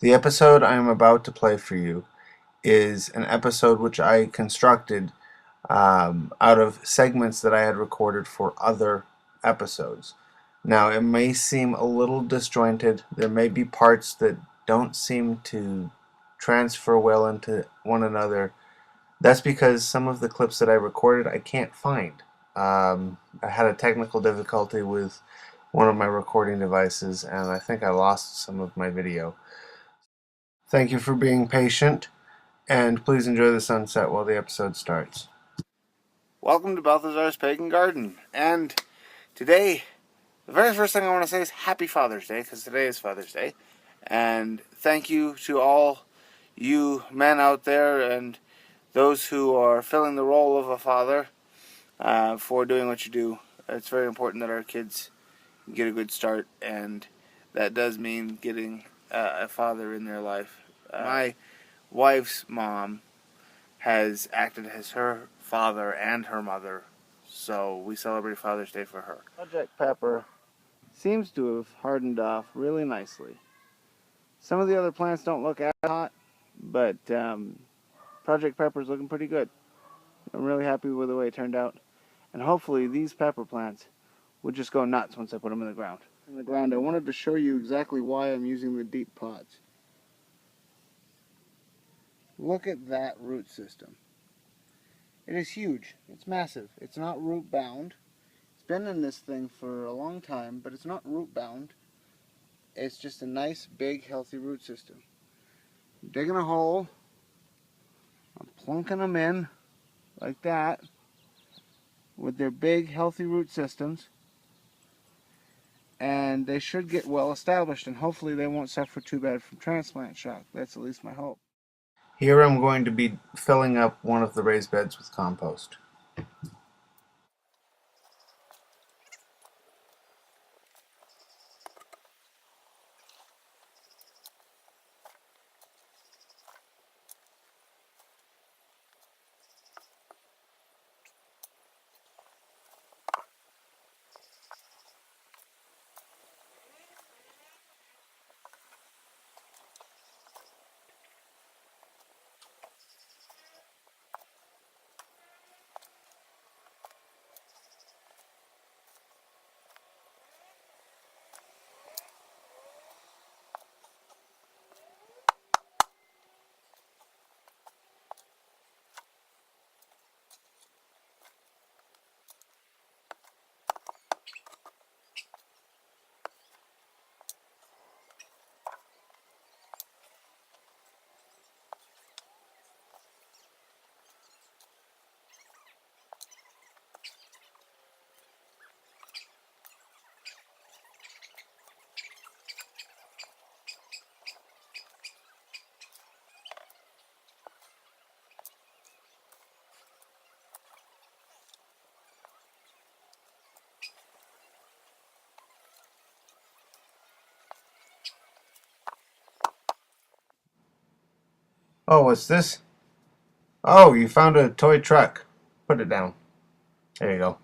The episode I am about to play for you is an episode which I constructed out of segments that I had recorded for other episodes. Now, it may seem a little disjointed. There may be parts that don't seem to transfer well into one another. That's because some of the clips that I recorded I can't find. I had a technical difficulty with one of my recording devices, and I think I lost some of my video. Thank you for being patient, and please enjoy the sunset while the episode starts. Welcome to Balthazar's Pagan Garden, and today, the very first thing I want to say is Happy Father's Day, because today is Father's Day, and thank you to all you men out there and those who are filling the role of a father for doing what you do. It's very important that our kids get a good start, and that does mean getting a father in their life. My wife's mom has acted as her father and her mother, so we celebrate Father's Day for her. Project Pepper seems to have hardened off really nicely. Some of the other plants don't look as hot, but Project Pepper's looking pretty good. I'm really happy with the way it turned out, and hopefully these pepper plants would just go nuts once I put them in the ground. I wanted to show you exactly why I'm using the deep pots. Look at that root system. It is huge. It's massive. It's not root bound. It's been in this thing for a long time, but it's not root bound. It's just a nice, big, healthy root system. I'm digging a hole. I'm plunking them in like that with their big, healthy root systems. And they should get well established, and hopefully they won't suffer too bad from transplant shock. That's at least my hope. Here I'm going to be filling up one of the raised beds with compost. Oh, what's this? Oh, you found a toy truck. Put it down. There you go.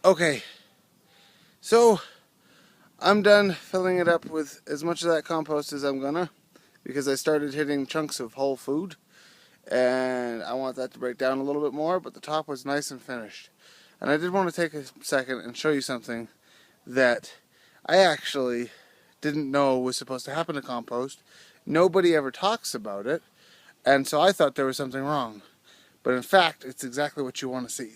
Okay, so I'm done filling it up with as much of that compost as I'm gonna, because I started hitting chunks of whole food, and I want that to break down a little bit more, but the top was nice and finished. And I did want to take a second and show you something that I actually didn't know was supposed to happen to compost. Nobody ever talks about it, and so I thought there was something wrong. But in fact, it's exactly what you want to see.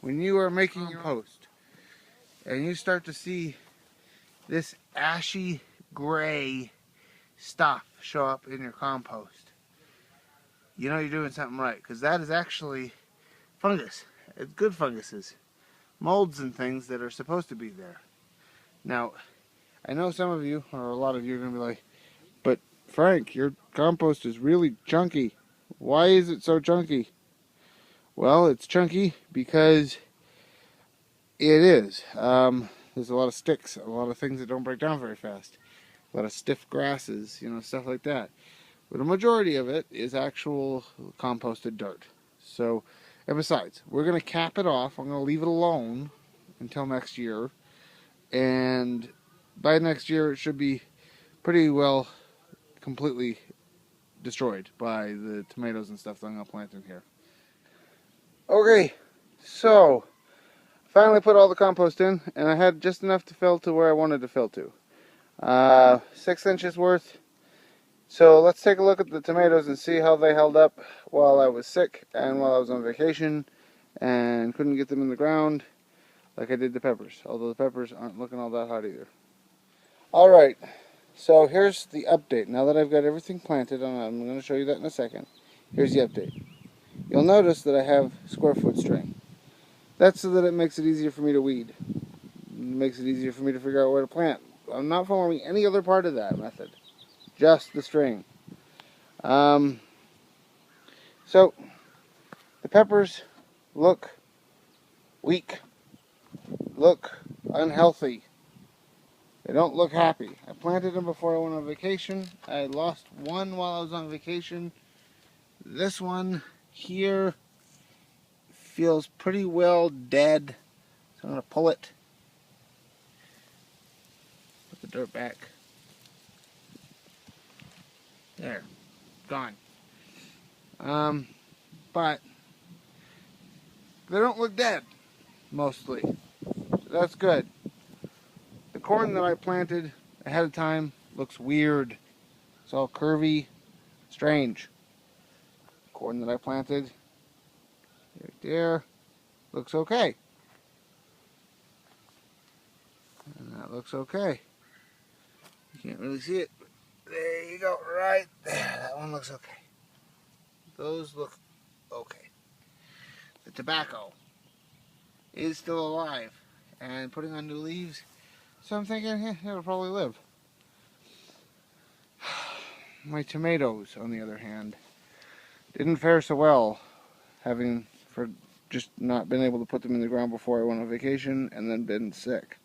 When you are making your compost, and you start to see this ashy gray stuff show up in your compost, you know you're doing something right, because that is actually fungus. It's good funguses. Molds and things that are supposed to be there. Now, I know some of you, or a lot of you, are going to be like, but Frank, your compost is really chunky. Why is it so chunky? Well, it's chunky because it is. There's a lot of sticks, a lot of things that don't break down very fast, a lot of stiff grasses, stuff like that. But a majority of it is actual composted dirt. So, and besides, we're going to cap it off. I'm going to leave it alone until next year. And by next year, it should be pretty well completely destroyed by the tomatoes and stuff that I'm going to plant in here. Okay, so finally put all the compost in, and I had just enough to fill to where I wanted to fill to. 6 inches worth. So let's take a look at the tomatoes and see how they held up while I was sick and while I was on vacation and couldn't get them in the ground like I did the peppers. Although the peppers aren't looking all that hot either. Alright, so here's the update. Now that I've got everything planted, and I'm going to show you that in a second, here's the update. You'll notice that I have square foot string. That's so that it makes it easier for me to weed. It makes it easier for me to figure out where to plant. I'm not following any other part of that method. Just the string. So the peppers look weak, look unhealthy. They don't look happy. I planted them before I went on vacation. I lost one while I was on vacation. This one here feels pretty well dead. So I'm going to pull it. Put the dirt back. There. Gone. But they don't look dead, mostly. So that's good. The corn that I planted ahead of time looks weird. It's all curvy, strange. Corn that I planted right there looks okay. And that looks okay. You can't really see it, but there you go, right there. That one looks okay. Those look okay. The tobacco is still alive and putting on new leaves, so I'm thinking it'll probably live. My tomatoes, on the other hand, didn't fare so well, having just not been able to put them in the ground before I went on vacation and then been sick.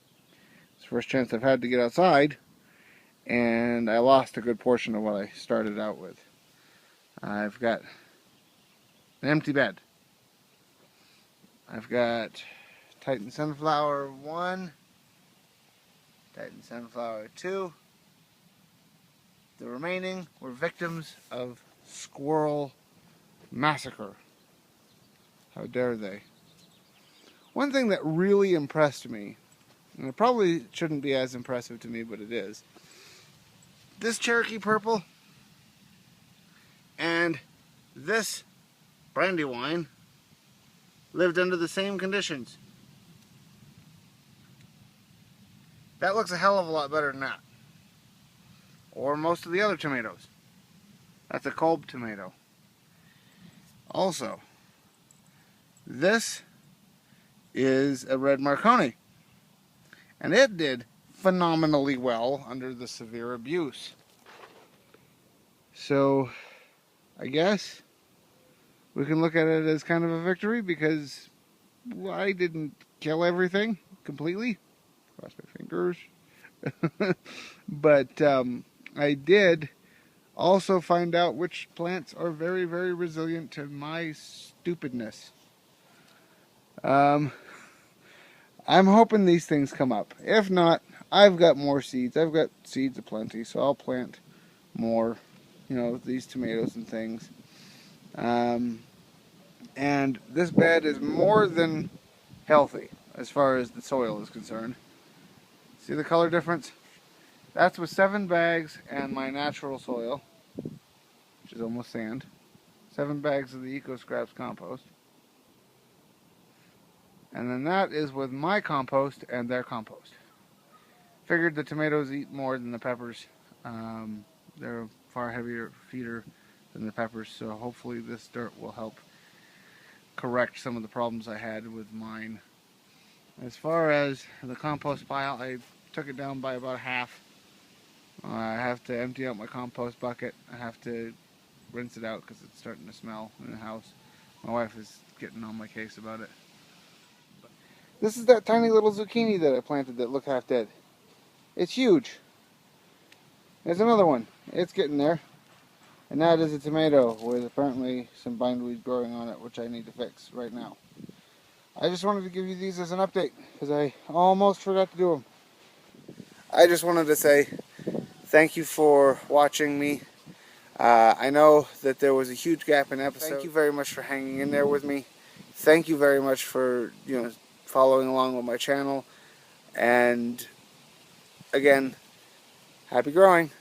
It's the first chance I've had to get outside, and I lost a good portion of what I started out with. I've got an empty bed. I've got Titan Sunflower 1, Titan Sunflower 2. The remaining were victims of squirrel massacre. How dare they? One thing that really impressed me, and it probably shouldn't be as impressive to me, but it is, this Cherokee Purple and this Brandywine lived under the same conditions. That looks a hell of a lot better than that. Or most of the other tomatoes. That's a Kolb tomato. Also, this is a red Marconi. And it did phenomenally well under the severe abuse. So, I guess we can look at it as kind of a victory because I didn't kill everything completely. Cross my fingers. But I did also find out which plants are very, very resilient to my stupidness. I'm hoping these things come up. If not, I've got more seeds. I've got seeds aplenty, so I'll plant more, these tomatoes and things. And this bed is more than healthy as far as the soil is concerned. See the color difference? That's with 7 bags and my natural soil, which is almost sand. 7 bags of the Eco Scraps compost. And then that is with my compost and their compost. Figured the tomatoes eat more than the peppers. They're a far heavier feeder than the peppers, so hopefully this dirt will help correct some of the problems I had with mine. As far as the compost pile, I took it down by about half. I have to empty out my compost bucket. I have to rinse it out because it's starting to smell in the house. My wife is getting on my case about it. This is that tiny little zucchini that I planted that looked half dead. It's huge. There's another one. It's getting there. And that is a tomato with apparently some bindweed growing on it, which I need to fix right now. I just wanted to give you these as an update because I almost forgot to do them. I just wanted to say thank you for watching me. I know that there was a huge gap in episodes. Thank you very much for hanging in there with me. Thank you very much for following along with my channel. And again, happy growing.